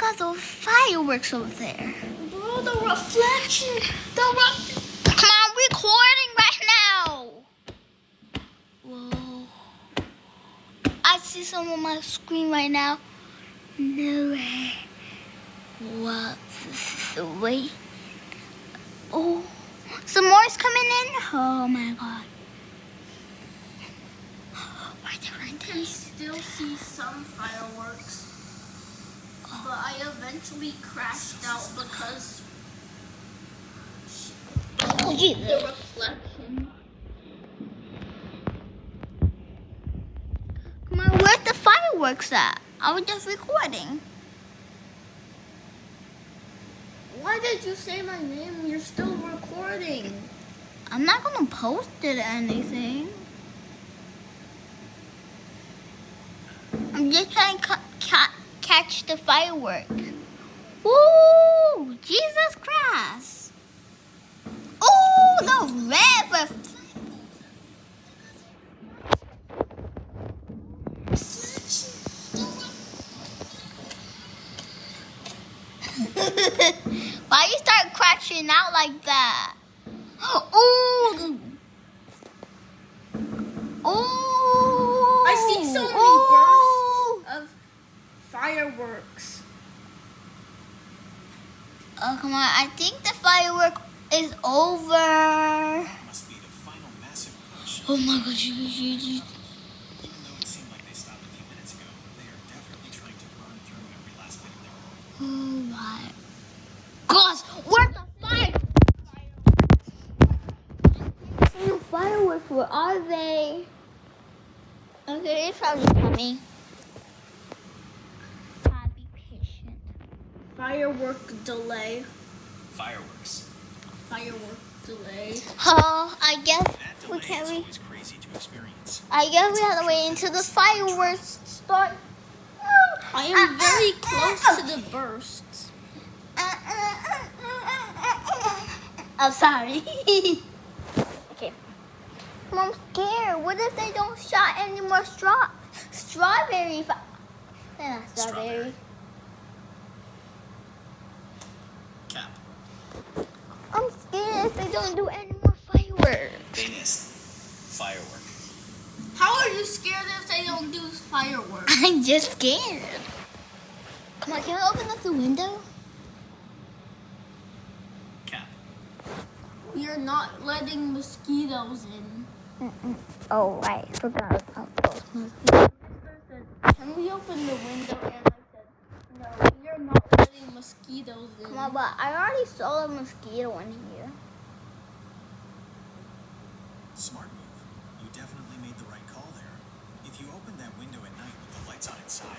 got those fireworks over there? Bro, the reflection. Come on, recording right now. Whoa. I see some on my screen right now. No way. What? This is the way. Oh, some more is coming in. Oh my god. I can still see some fireworks, but I eventually crashed out because the reflection. Come on, where's the fireworks at? I was just recording. Why did you say my name? You're still recording. I'm not gonna post it or anything. I'm just trying to catch the firework. Woo! Jesus Christ! Oh, the red Why you start crashing out like that? Oh! Oh! I see so many bursts of fireworks. Oh, come on. I think the firework is over. Must be the final massive push. Oh my god. Even though it seemed like they stopped a few minutes ago, they are definitely trying to burn through every last bit of their road. Oh my gosh. Where's the fireworks? Where are they? Okay, it's probably coming. Gotta be patient. Firework delay. Fireworks. Firework delay. Oh, I guess That we delay can't. is always crazy to experience. I guess we have to wait until the fireworks start. I am very close to the bursts. I'm sorry. Okay. I'm scared. What if they don't shot any more strawberry? They're not strawberry. Cap. I'm scared if they don't do any more fireworks. Genius. Firework. How are you scared if they don't do fireworks? I'm just scared. Come on, can we open up the window? Cap. We are not letting mosquitoes in. Oh, right. Forgot about those mosquitoes. Can we open the window? And I said, no, we are not letting mosquitoes in. Come on, but I already saw a mosquito in here. Smart move. You definitely made the right call there. If you opened that window at night with the lights on inside,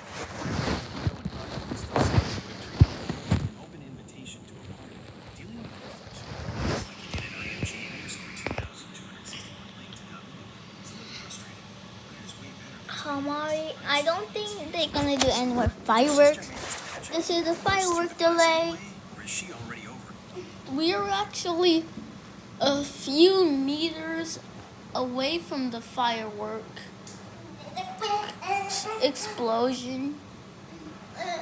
an open invitation to a party. Dealing with reflection. It's like you did an IMG and you scored 2,261 lane to download. It's a little frustrating, but it is way better than Come on, I don't think they're gonna do any more fireworks. This is a firework delay. or is she already over? We are actually a few meters away from the firework explosion. And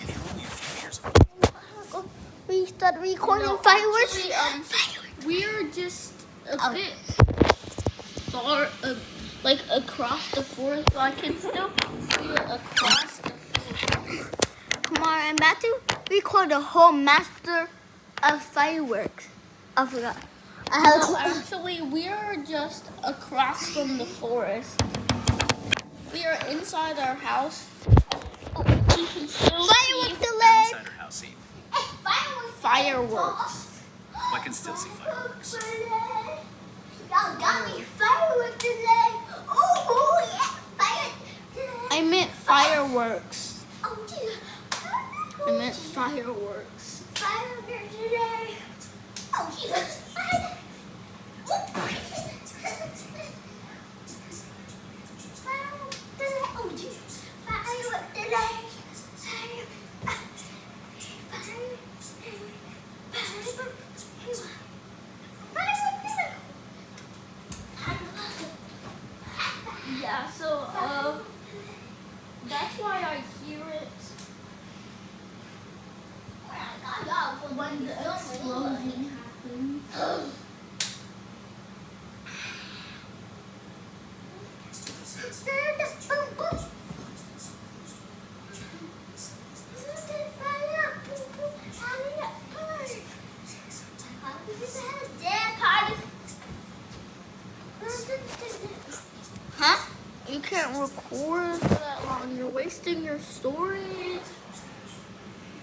you're only a few years We started recording No, fireworks. actually, Fireworks. We're just a Oh. bit far, like across the forest, but I can still see it across the forest. Come on, I'm about to record the whole master of fireworks. I forgot. I have No, actually, we are just across from the forest. We are inside our house. Oh, You can still fireworks see delay. inside her house scene. fireworks. I can still see fireworks. Y'all got me fireworks delay. Oh yeah, fireworks delay. I meant fireworks. Oh dear. I meant fireworks. Fireworks delay. Oh Jesus. Yeah, so Huh? You can't record for that long. You're wasting your storage.